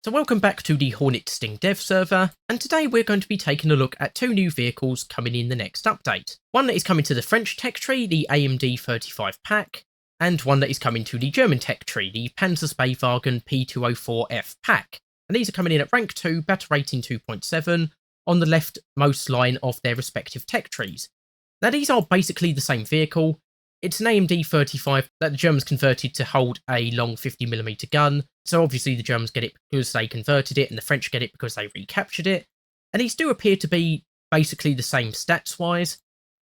So welcome back to the Hornet Sting dev server, and today we're going to be taking a look at two new vehicles coming in the next update. One that is coming to the French tech tree, the AMD 35 pack, and one that is coming to the German tech tree, the Panzerspeywagen P204F pack. And these are coming in at rank 2, battle rating 2.7, on the leftmost line of their respective tech trees. Now these are basically the same vehicle. It's an AMD 35 that the Germans converted to hold a long 50mm gun, so obviously the Germans get it because they converted it, and the French get it because they recaptured it. And these do appear to be basically the same stats-wise,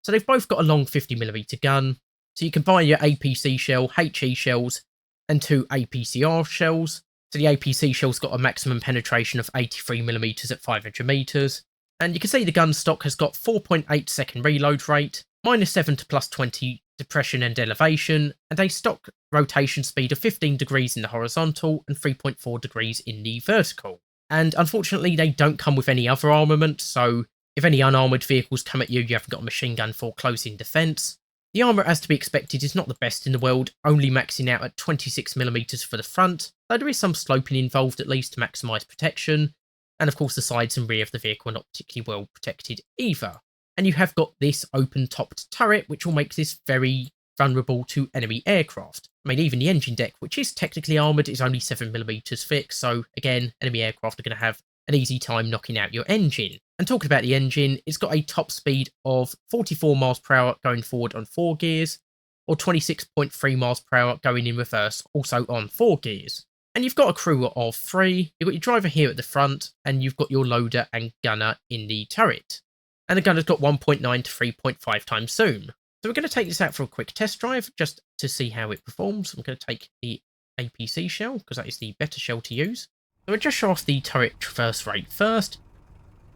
so they've both got a long 50mm gun, so you can buy your APC shell, HE shells, and two APCR shells. So the APC shell's got a maximum penetration of 83mm at 500 meters, and you can see the gun stock has got 4.8 second reload rate, -7 to +20 depression and elevation, and a stock rotation speed of 15 degrees in the horizontal and 3.4 degrees in the vertical. And unfortunately they don't come with any other armament, so if any unarmoured vehicles come at you, you haven't got a machine gun for close-in defence. The armour, as to be expected, is not the best in the world, only maxing out at 26mm for the front, though there is some sloping involved at least to maximise protection, and of course the sides and rear of the vehicle are not particularly well protected either. And you have got this open-topped turret, which will make this very vulnerable to enemy aircraft. I mean, even the engine deck, which is technically armoured, is only 7mm thick, so again, enemy aircraft are going to have an easy time knocking out your engine. And talking about the engine, it's got a top speed of 44 miles per hour going forward on 4 gears, or 26.3 miles per hour going in reverse, also on 4 gears. And you've got a crew of 3, you've got your driver here at the front, and you've got your loader and gunner in the turret. And the gunner's got 1.9 to 3.5 times zoom. So we're going to take this out for a quick test drive, just to see how it performs. I'm going to take the APC shell, because that is the better shell to use. So we'll just show off the turret traverse rate first.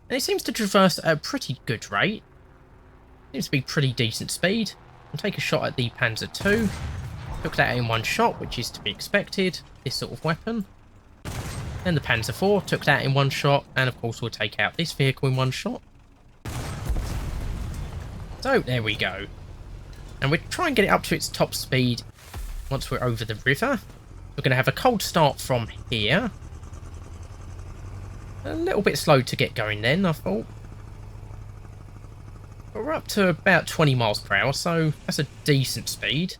And it seems to traverse at a pretty good rate. Seems to be pretty decent speed. I'll take a shot at the Panzer II. Took that in one shot, which is to be expected, this sort of weapon. Then the Panzer IV, took that in one shot, and of course we'll take out this vehicle in one shot. So there we go. And we'll try and get it up to its top speed once we're over the river. We're going to have a cold start from here. A little bit slow to get going then, I thought. But we're up to about 20 miles per hour, so that's a decent speed.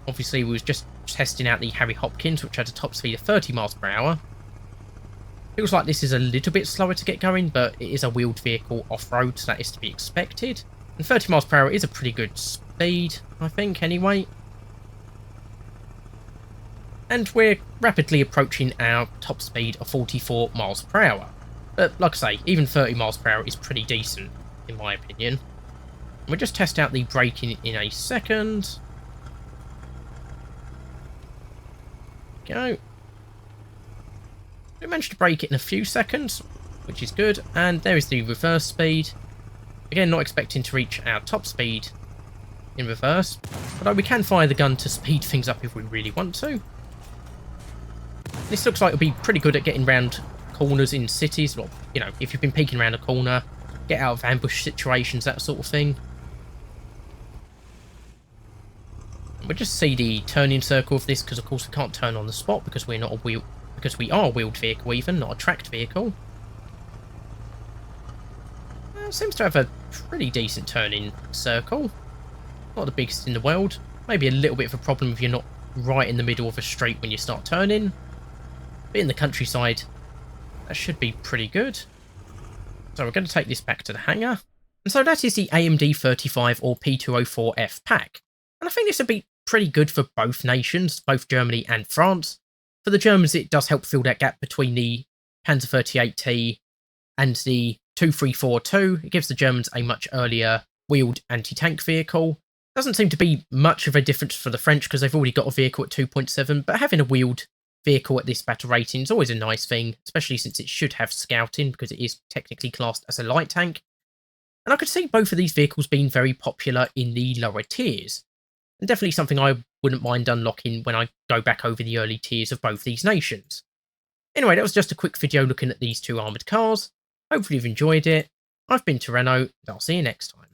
Obviously we was just testing out the Harry Hopkins, which had a top speed of 30 miles per hour. Feels like this is a little bit slower to get going, but it is a wheeled vehicle off-road, so that is to be expected. And 30 miles per hour is a pretty good speed, I think, anyway. And we're rapidly approaching our top speed of 44 miles per hour. But like I say, even 30 miles per hour is pretty decent, in my opinion. We'll just test out the braking in a second. Go. We managed to brake it in a few seconds, which is good. And there is the reverse speed. Again, not expecting to reach our top speed in reverse, although we can fire the gun to speed things up if we really want to. This looks like it'll be pretty good at getting round corners in cities. Well, you know, if you've been peeking around a corner, get out of ambush situations, that sort of thing. And we'll just see the turning circle of this, because of course we can't turn on the spot because we're not a wheel, because we are a wheeled vehicle even, not a tracked vehicle. Seems to have a pretty decent turning circle. Not the biggest in the world. Maybe a little bit of a problem if you're not right in the middle of a street when you start turning. But in the countryside, that should be pretty good. So we're going to take this back to the hangar. And so that is the AMD 35 or P204F pack. And I think this would be pretty good for both nations, both Germany and France. For the Germans, it does help fill that gap between the Panzer 38T and the 2342. It gives the Germans a much earlier wheeled anti-tank vehicle. Doesn't seem to be much of a difference for the French because they've already got a vehicle at 2.7, but having a wheeled vehicle at this battle rating is always a nice thing, especially since it should have scouting because it is technically classed as a light tank. And I could see both of these vehicles being very popular in the lower tiers, and definitely something I wouldn't mind unlocking when I go back over the early tiers of both these nations. Anyway, that was just a quick video looking at these two armoured cars. Hopefully you've enjoyed it. I've been Tyranno, and I'll see you next time.